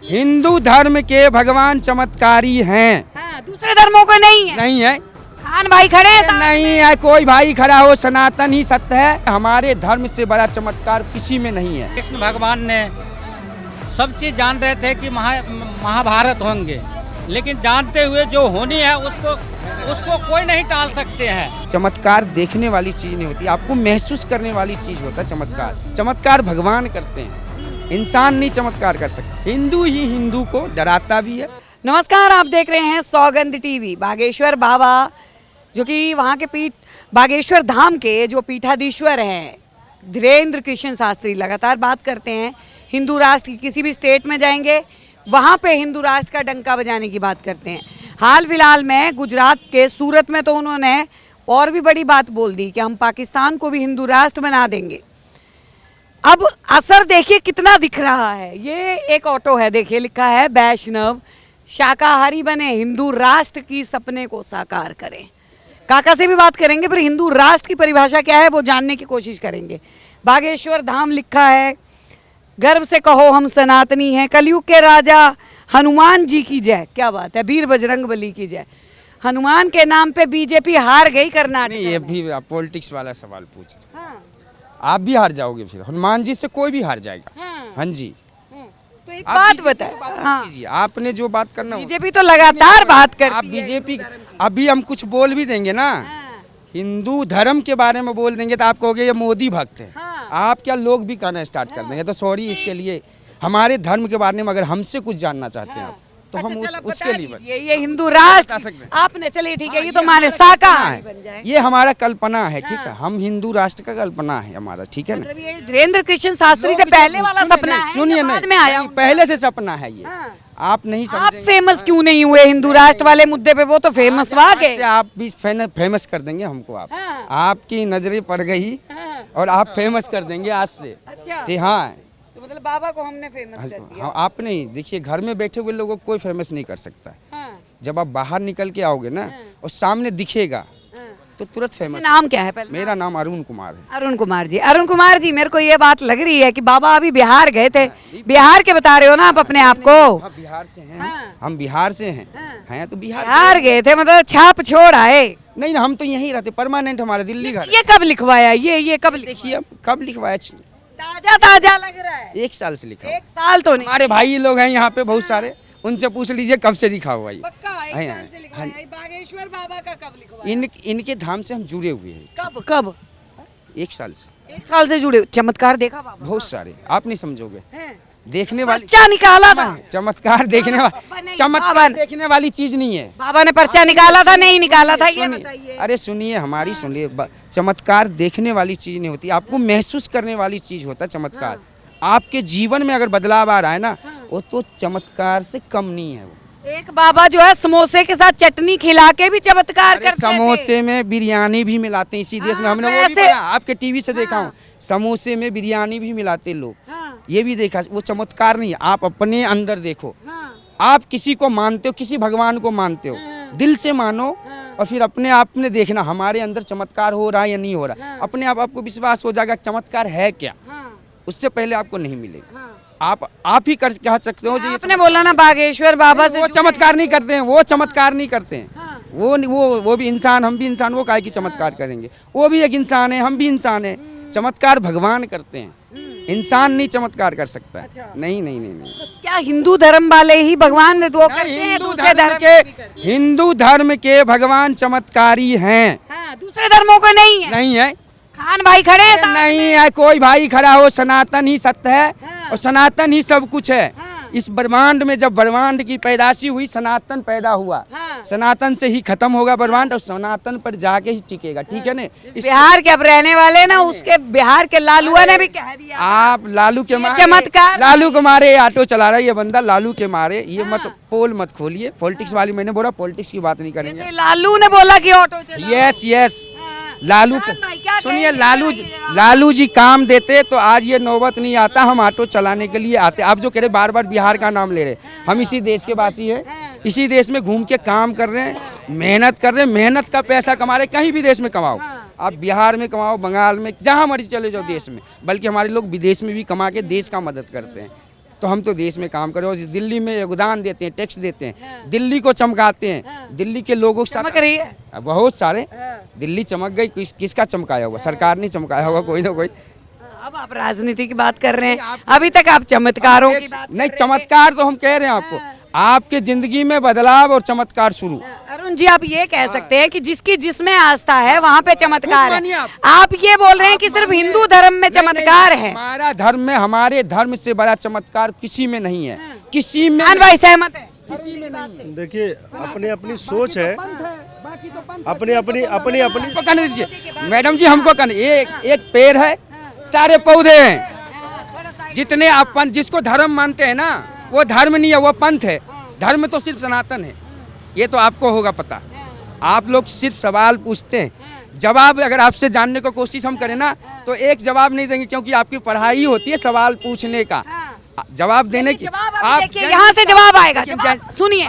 हिंदू धर्म के भगवान चमत्कारी हैं। हाँ, दूसरे धर्मों को नहीं है। नहीं है, खान भाई खड़े हैं साथ नहीं में। है, कोई भाई खड़ा हो, सनातन ही सत्य है। हमारे धर्म से बड़ा चमत्कार किसी में नहीं है। कृष्ण भगवान ने सब चीज जान रहे थे कि महाभारत होंगे, लेकिन जानते हुए जो होनी है उसको कोई नहीं टाल सकते हैं। चमत्कार देखने वाली चीज नहीं होती, आपको महसूस करने वाली चीज होता है चमत्कार। चमत्कार भगवान करते हैं, इंसान नहीं चमत्कार कर सकते। हिंदू ही हिंदू को डराता भी है। नमस्कार, आप देख रहे हैं सौगंध टीवी। बागेश्वर बाबा जो कि वहाँ के पीठ बागेश्वर धाम के जो पीठाधीश्वर हैं धीरेन्द्र कृष्ण शास्त्री लगातार बात करते हैं। हिंदू राष्ट्र की किसी भी स्टेट में जाएंगे वहाँ पे हिंदू राष्ट्र का डंका बजाने की बात करते हैं। हाल फिलहाल में गुजरात के सूरत में तो उन्होंने और भी बड़ी बात बोल दी कि हम पाकिस्तान को भी हिंदू राष्ट्र बना देंगे। अब असर देखिए कितना दिख रहा है। ये एक ऑटो है, देखिए लिखा है वैष्णव शाकाहारी बने, हिंदू राष्ट्र की सपने को साकार करें। काका से भी बात करेंगे, फिर हिंदू राष्ट्र की परिभाषा क्या है वो जानने की कोशिश करेंगे। बागेश्वर धाम लिखा है, गर्व से कहो हम सनातनी हैं, कलयुग के राजा हनुमान जी की जय। क्या बात है, वीर बजरंग बली की जय। हनुमान के नाम पे बीजेपी हार गई कर्नाटक नहीं, ये में। भी आप पॉलिटिक्स वाला सवाल पूछ रहे हैं। हाँ, आप भी हार जाओगे, फिर हनुमान जी से कोई भी हार जाएगा। हाँ, हाँ जी, हाँ। तो एक आप बात बीजेपी की बताए, बात हाँ, कीजिए। आपने जो बात करना हो। बीजेपी तो लगातार बात आप करती है। बीजेपी, अभी हम कुछ बोल भी देंगे ना, हाँ, हिंदू धर्म के बारे में बोल देंगे तो आप कहोगे ये मोदी भक्त है। हाँ। आप क्या लोग भी कहना स्टार्ट कर देंगे, तो सॉरी इसके लिए। हमारे धर्म के बारे में अगर हमसे कुछ जानना चाहते हैं आप, तो हम अच्छा, चलो उसके बता लिए दीजिए, ये हिंदू राष्ट्र बता सकते हैं। आपने, चलिए ठीक है, ये तो ये हमारे हमारा शाकाहारी कल्पना बन जाए। है, ये हमारा कल्पना है, ठीक है। हाँ। हम हिंदू राष्ट्र का कल्पना है हमारा, ठीक है ना। मतलब ये धीरेन्द्र कृष्ण शास्त्री से पहले वाला सपना है, सुनिए या बाद नहीं, में आया नहीं, पहले से सपना है ये। हाँ। आप नहीं आप समझेंगे। फेमस क्यों नहीं हुए हिंदू राष्ट्र वाले मुद्दे पे? वो तो फेमस हुआ आज के। से आप भी फेमस कर देंगे हमको। आप हाँ। आपकी नजरें पड़ गई हाँ। और आप फेमस कर देंगे आज से। अच्छा, जी हाँ, तो मतलब बाबा को हमने फेमस कर दिया। हाँ, आप नहीं देखिए, घर में बैठे हुए लोगों को कोई फेमस नहीं कर सकता है। हाँ, जब आप बाहर निकल के आओगे ना और सामने दिखेगा हाँ। तो तुरंत फेमस। नाम क्या है पहले? मेरा नाम अरुण कुमार है। अरुण कुमार जी। अरुण कुमार जी, मेरे को ये बात लग रही है कि बाबा अभी बिहार गए थे। बिहार के बता रहे हो ना आप अपने आप को? हम बिहार से हैं। हाँ। हम बिहार से हैं। हाँ। हैं तो बिहार बिहार गए थे, मतलब छाप छोड़ आए। नहीं ना, हम तो यहीं रहते, परमानेंट हमारा दिल्ली घर है। ये कब लिखवाया? ये कब लिखवाया? देखिए अब कब लिखवाया, ताजा ताजा लग रहा है। 1 साल से लिखा। एक साल तो नहीं। हमारे भाई लोग हैं यहाँ पे बहुत सारे, उनसे पूछ लीजिए कब से लिखा हुआ ये। पक्का एक हाँ, साल से लिखवाया। हाँ। बागेश्वर बाबा का कब लिखवाया? इनके धाम से हम जुड़े हुए हैं कब कब? 1 साल से। एक साल से जुड़े। चमत्कार देखा बाबा? बहुत सारे, आप नहीं समझोगे। हैं? देखने वाली पर्चा निकाला था। चमत्कार देखने बाबा वाली, नहीं, चमत्कार बाबा देखने वाली चीज नहीं है। बाबा ने पर्चा निकाला था, नहीं निकाला था, ये सुनिए, बताइए। अरे सुनिए हमारी, सुनिए। चमत्कार देखने वाली चीज नहीं होती, आपको महसूस करने वाली चीज होता है चमत्कार। आपके जीवन में अगर बदलाव आ रहा है ना, वो तो चमत्कार से कम नहीं है। वो एक बाबा जो है समोसे के साथ चटनी खिला के भी चमत्कार अरे करते थे। समोसे में बिरयानी भी मिलाते हैं इसी देश में। हाँ, हमने तो वो भी ऐसे- पढ़ा, आपके टीवी से देखा हूँ। समोसे में बिरयानी भी मिलाते लोग, हाँ, ये भी देखा। वो चमत्कार नहीं है। आप अपने अंदर देखो, हाँ, आप किसी को मानते हो, किसी भगवान को मानते हो, दिल से मानो और फिर अपने आप में देखना हमारे अंदर चमत्कार हो रहा है या नहीं हो रहा। अपने आप आपको विश्वास हो जाएगा चमत्कार है क्या, हाँ, उससे पहले आपको नहीं मिलेगा। हाँ। आप ही कर कह सकते हो जी, ये आपने बोला ना बागेश्वर बाबा से वो जुड़े चमत्कार नहीं करते हैं, वो चमत्कार नहीं करते हैं। हाँ। वो भी इंसान, हम भी इंसान, वो काहे की चमत्कार करेंगे। वो भी एक इंसान है, हम भी इंसान है। चमत्कार भगवान करते हैं, इंसान नहीं चमत्कार कर सकता है। अच्छा। नहीं नहीं नहीं नहीं। तो क्या हिंदू धर्म वाले ही भगवान वो करते हैं? हिंदू दूसरे धर्म धर्म के, भी करते हैं? हिंदू धर्म के भगवान चमत्कारी हैं। हाँ, दूसरे धर्मों को नहीं है। नहीं है, खान भाई खड़े हैं साथ नहीं में। है, कोई भाई खड़ा हो, सनातन ही सत्य है हाँ। और सनातन ही सब कुछ है। हाँ। इस ब्रह्मांड में जब ब्रह्मांड की पैदाशी हुई, सनातन पैदा हुआ। हाँ। सनातन से ही खत्म होगा ब्रह्मांड और सनातन पर जाके ही टिकेगा, ठीक है ना। बिहार के अब रहने वाले ना, उसके बिहार के लालुआ ने भी कह दिया। आप लालू के ये मारे, चमत्कार लालू के मारे ऑटो चला रहा है ये बंदा, लालू के मारे। ये मत पोल मत खोलिए, पॉलिटिक्स वाली, मैंने बोला पॉलिटिक्स की बात नहीं करेंगे। जैसे लालू ने बोला कि ऑटो चलाओ। यस यस, हाँ। लालू खान भाई क्या सुनिए, कहेंगे? लालू जी काम देते तो आज ये नौबत नहीं आता, हम ऑटो चलाने के लिए आते। आप जो कह रहे बार बार बिहार का नाम ले रहे, हम इसी देश के वासी हैं, इसी देश में घूम के काम कर रहे हैं, मेहनत कर रहे हैं, मेहनत का पैसा कमा रहे। कहीं भी देश में कमाओ, आप बिहार में कमाओ, बंगाल में, जहाँ मर्जी चले जाओ देश में। बल्कि हमारे लोग विदेश में भी कमा के देश का मदद करते हैं। तो हम तो देश में काम करें और दिल्ली में योगदान देते हैं, टैक्स देते हैं, दिल्ली को चमकाते हैं, दिल्ली के लोगों के चमक रही है। बहुत सारे दिल्ली चमक गई। किसका चमकाया हुआ? सरकार नहीं चमकाया होगा, कोई ना कोई। अब आप राजनीति की बात कर रहे हैं, अभी तक आप चमत्कारों की बात नहीं, चमत्कार तो हम कह रहे हैं आपको, आपके जिंदगी में बदलाव और चमत्कार शुरू। अरुण जी, आप ये कह सकते हैं कि जिसकी जिसमें आस्था है वहाँ पे चमत्कार मानिए है। आप। आप ये बोल रहे हैं कि सिर्फ हिंदू धर्म में चमत्कार है। हमारा धर्म में, हमारे धर्म से बड़ा चमत्कार किसी में नहीं है, किसी में। खान भाई सहमत है? देखिए, अपनी अपनी सोच है, अपनी अपनी अपनी अपनी हमको कहने दीजिए मैडम जी, हमको कहने, एक पेड़ है, सारे पौधे हैं, जितने अपन जिसको धर्म मानते हैं ना, वो धर्म नहीं है, वो पंथ है। धर्म तो सिर्फ सनातन है, ये तो आपको होगा पता। आप लोग सिर्फ सवाल पूछते हैं, जवाब अगर आपसे जानने की कोशिश हम करें ना तो एक जवाब नहीं देंगे, क्योंकि आपकी पढ़ाई होती है सवाल पूछने का, जवाब देने की। आप देखिए, यहाँ से जवाब आएगा। सुनिए,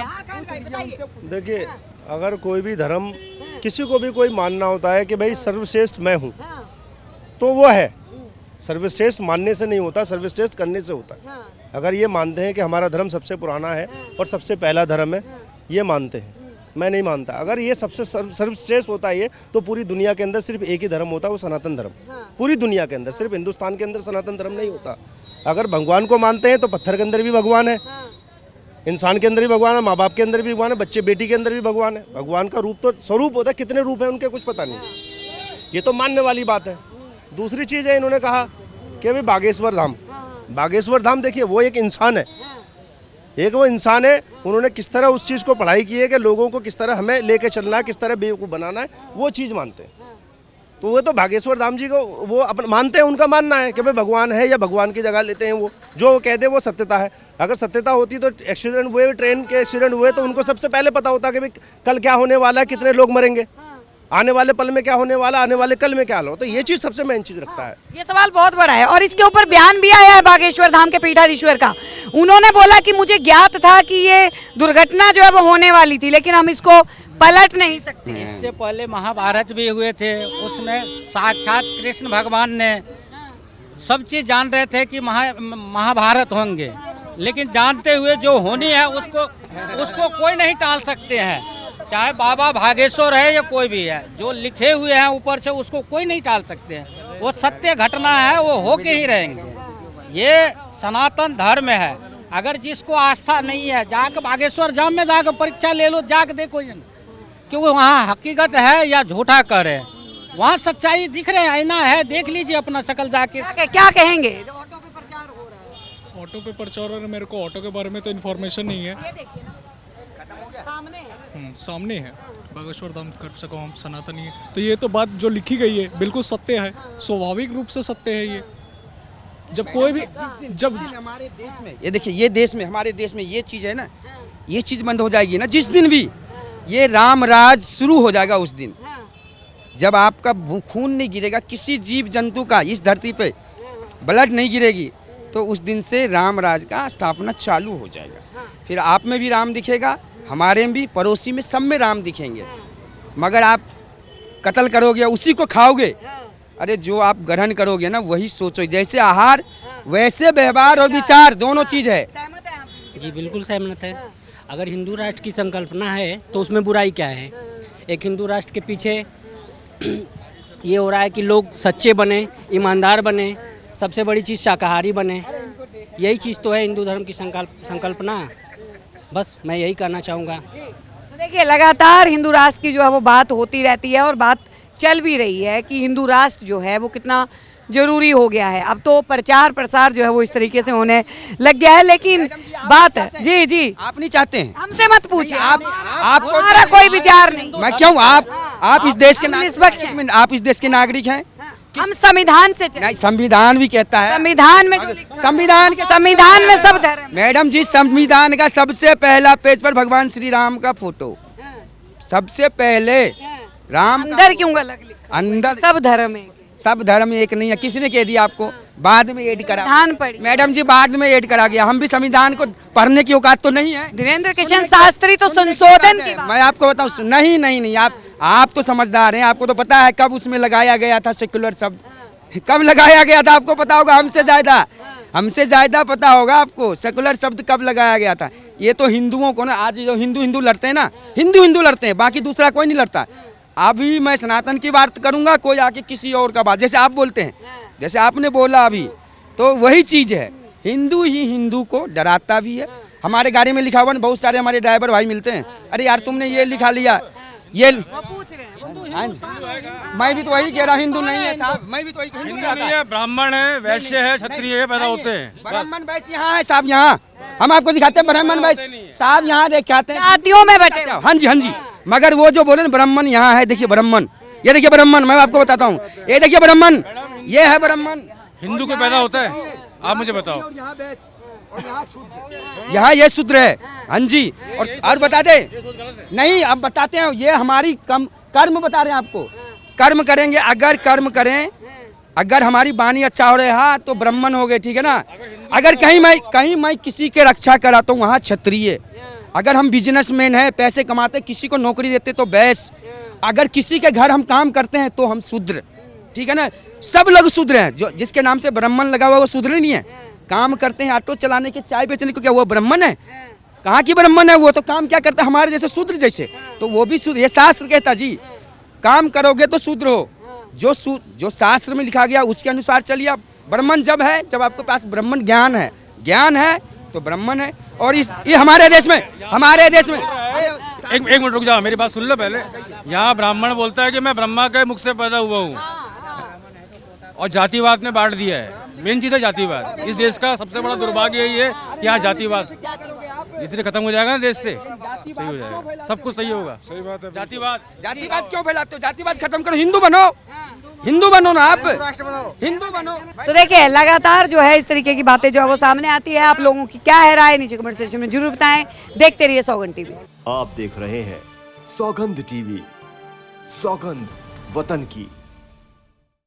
देखिए, अगर कोई भी धर्म, किसी को भी कोई मानना होता है कि भाई सर्वश्रेष्ठ मैं हूँ, तो वो है। सर्वश्रेष्ठ मानने से नहीं होता, सर्वश्रेष्ठ करने से होता है। अगर ये मानते हैं कि हमारा धर्म सबसे पुराना है और सबसे पहला धर्म है, ये मानते हैं, मैं नहीं मानता। अगर ये सबसे सर्वश्रेष्ठ होता है ये, तो पूरी दुनिया के अंदर सिर्फ एक ही धर्म होता है, वो सनातन धर्म। पूरी दुनिया के अंदर, सिर्फ हिंदुस्तान के अंदर सनातन धर्म नहीं होता। अगर भगवान को मानते हैं तो पत्थर के अंदर भी भगवान है, इंसान के अंदर भी भगवान है, माँ बाप के अंदर भी भगवान है, बच्चे बेटी के अंदर भी भगवान है। भगवान का रूप तो स्वरूप होता है, कितने रूप है उनके कुछ पता नहीं, ये तो मानने वाली बात है। दूसरी चीज़ है, इन्होंने कहा कि भाई बागेश्वर धाम, बागेश्वर धाम देखिए, वो एक इंसान है, एक वो इंसान है। उन्होंने किस तरह उस चीज़ को पढ़ाई की है कि लोगों को किस तरह हमें लेके चलना है, किस तरह बेवकूफ़ बनाना है, वो चीज़ मानते हैं। तो वो तो बागेश्वर धाम जी को वो अपन मानते हैं, उनका मानना है कि भाई भगवान है, या भगवान की जगह लेते हैं। वो जो कह दे वो सत्यता है। अगर सत्यता होती तो एक्सीडेंट हुए, ट्रेन के एक्सीडेंट हुए, तो उनको सबसे पहले पता होता कि भाई कल क्या होने वाला है, कितने लोग मरेंगे, आने वाले पल में क्या होने वाला, आने वाले कल में क्या हो। तो ये चीज़ सबसे मेन चीज़ रखता है। ये सवाल बहुत बड़ा है और इसके ऊपर बयान भी आया है बागेश्वर धाम के पीठाधीश्वर का। उन्होंने बोला कि मुझे ज्ञात था कि ये दुर्घटना जो है वो होने वाली थी, लेकिन हम इसको पलट नहीं सकते। इससे पहले महाभारत भी हुए थे, उसमें साक्षात कृष्ण भगवान ने सब चीज़ जान रहे थे कि महाभारत होंगे, लेकिन जानते हुए जो होनी है उसको कोई नहीं टाल सकते हैं। चाहे बाबा भागेश्वर है या कोई भी है, जो लिखे हुए हैं ऊपर से उसको कोई नहीं टाल सकते हैं। वो सत्य घटना है, वो होके ही रहेंगे। ये सनातन धर्म है। अगर जिसको आस्था नहीं है, जाकर बागेश्वर धाम में जाकर परीक्षा ले लो, जाकर देखो कि वो वहाँ हकीकत है या झूठा कर है, वहाँ सच्चाई दिख रहे हैं, आईना है, देख लीजिए अपना शक्ल जाके। क्या कहेंगे? ऑटो पे प्रचार हो रहा है। ऑटो पे प्रचार, और मेरे को ऑटो के बारे में तो इन्फॉर्मेशन नहीं है। ये देखिए ना, सामने है। सामने है, बागेश्वर धाम कर सको हम सनातनी है, तो ये तो बात जो लिखी गई है बिल्कुल सत्य है, स्वाभाविक रूप से सत्य है। ये जब कोई भी जब हमारे देश में, ये देखिए, ये देश में, हमारे देश में ये चीज़ है ना, ये चीज़ बंद हो जाएगी ना जिस दिन भी ये राम राज शुरू हो जाएगा, उस दिन जब आपका खून नहीं गिरेगा, किसी जीव जंतु का इस धरती पे ब्लड नहीं गिरेगी, तो उस दिन से राम राज का स्थापना चालू हो जाएगा। फिर आप में भी राम दिखेगा, हमारे में भी, पड़ोसी में, सब में राम दिखेंगे। मगर आप कत्ल करोगे, उसी को खाओगे, अरे जो आप ग्रहण करोगे ना वही सोचो। जैसे आहार वैसे व्यवहार और विचार, दोनों चीज़ है। जी बिल्कुल सहमत है। अगर हिंदू राष्ट्र की संकल्पना है तो उसमें बुराई क्या है? एक हिंदू राष्ट्र के पीछे ये हो रहा है कि लोग सच्चे बने, ईमानदार बने, सबसे बड़ी चीज़ शाकाहारी बने। यही चीज़ तो है हिंदू धर्म की संकल्पना। बस मैं यही कहना चाहूँगा। तो देखिए, लगातार हिंदू राष्ट्र की जो है वो बात होती रहती है और बात चल भी रही है कि हिंदू राष्ट्र जो है वो कितना जरूरी हो गया है। अब तो प्रचार प्रसार जो है वो इस तरीके से होने लग गया है, लेकिन बात जी आप नहीं चाहते हैं, हमसे मत पूछिए। आपको हमारा कोई विचार नहीं। मैं क्यों, आप इस देश के निष्पक्ष हैं। आप इस देश के नागरिक हैं। हम संविधान से नहीं, संविधान भी कहता है, संविधान में जो लिखा है, संविधान में सब धर्म। मैडम जी, संविधान का सबसे पहला पेज पर भगवान श्री राम का फोटो, सबसे पहले राम अंदर क्यों अलग लिखा? अंदर सब धर्म है। सब धर्म एक नहीं है। किसने कह दिया आपको? बाद में ऐड करा, संविधान पढ़ी मैडम जी, बाद में ऐड करा गया। हम भी संविधान को पढ़ने की औकात तो नहीं है। धीरेन्द्र कृष्ण शास्त्री तो संशोधन की बात। मैं आपको बताऊं, नहीं, आप तो समझदार हैं, आपको तो पता है कब उसमें लगाया गया था सेक्युलर शब्द, कब लगाया गया था आपको पता होगा हमसे ज्यादा। हमसे ज़्यादा पता होगा आपको सेकुलर शब्द कब लगाया गया था। ये तो हिंदुओं को ना, आज जो हिंदू लड़ते हैं ना, हिंदू लड़ते हैं, बाकी दूसरा कोई नहीं लड़ता। अभी मैं सनातन की बात करूंगा, कोई आके किसी और का बात, जैसे आप बोलते हैं, जैसे आपने बोला अभी, तो वही चीज़ है। हिंदू ही हिंदू को डराता भी है। हमारे गाड़ी में लिखा हुआ ना, बहुत सारे हमारे ड्राइवर भाई मिलते हैं, अरे यार तुमने ये लिखा लिया, ये वो पूछ रहे हैं, वो तो मैं भी तो वही कह रहा हूँ, हिंदू नहीं है साहब, मैं भी तो वही हिंदू नहीं है, ब्राह्मण है, वैश्य है, क्षत्रिय है, पैदा होते हैं। ब्राह्मण वैश्य यहाँ है साहब, यहाँ हम आपको दिखाते हैं ब्राह्मण वैश्य साहब, यहाँ दिखाते हैं जातियों में बैठे हो। हाँ जी हाँ जी। मगर वो जो बोले ना ब्राह्मण यहाँ है, देखिए ब्राह्मण, ये देखिए ब्राह्मण, मैं आपको बताता हूँ, ये देखिए ब्राह्मण, ये है ब्राह्मण। हिंदू को पैदा होता है, आप मुझे बताओ। यहाँ ये शूद्र है, हाँ जी। और बता दे नहीं, अब बताते हैं, ये हमारी कर्म बता रहे हैं आपको। कर्म करेंगे, अगर कर्म करें, अगर हमारी वाणी अच्छा हो रहा है, हाँ तो ब्राह्मण हो गए, ठीक है ना। अगर कहीं मैं किसी के रक्षा करा तो वहाँ क्षत्रिय। अगर हम बिजनेसमैन हैं, पैसे कमाते, किसी को नौकरी देते तो वैश्य। अगर किसी के घर हम काम करते हैं तो हम शूद्र, ठीक है ना। सब लोग शूद्र हैं, जो जिसके नाम से ब्राह्मण लगा हुआ वो शूद्र नहीं है। काम करते हैं ऑटो चलाने के, चाय बेचने को, क्या वो ब्राह्मण है? कहाँ की ब्राह्मण है? वो तो काम क्या करता है, हमारे जैसे शूद्र जैसे, तो वो भी शूद्र। ये शास्त्र कहता जी, काम करोगे तो शूद्र हो, जो शास्त्र में लिखा गया उसके अनुसार चलिए आप। ब्राह्मण जब है, जब आपके पास ब्राह्मण ज्ञान है तो ब्राह्मण है। और ये हमारे देश में एक मिनट रुक जाओ, मेरी बात सुन लो पहले। यहाँ ब्राह्मण बोलता है कि मैं ब्रह्मा के मुख से पैदा हुआ हूँ, और जातिवाद ने बांट दिया है। मेन चीज़ है जातिवाद। इस देश का सबसे बड़ा दुर्भाग्य यही है कि यहाँ जातिवाद जितने खत्म हो जाएगा ना देश से, सही हो जाएगा, सब कुछ सही होगा। सही बात है। जातिवाद क्यों फैलाते हो? जातिवाद खत्म करो, हिंदू बनो ना आप, हिंदू बनो। तो देखिए लगातार जो है इस तरीके की बातें जो है वो सामने आती है। आप लोगों की क्या है राय, नीचे कमेंट सेक्शन में जरूर बताएं। देखते रहिए सौगंध टीवी। आप देख रहे हैं सौगंध टीवी, सौगंध वतन की।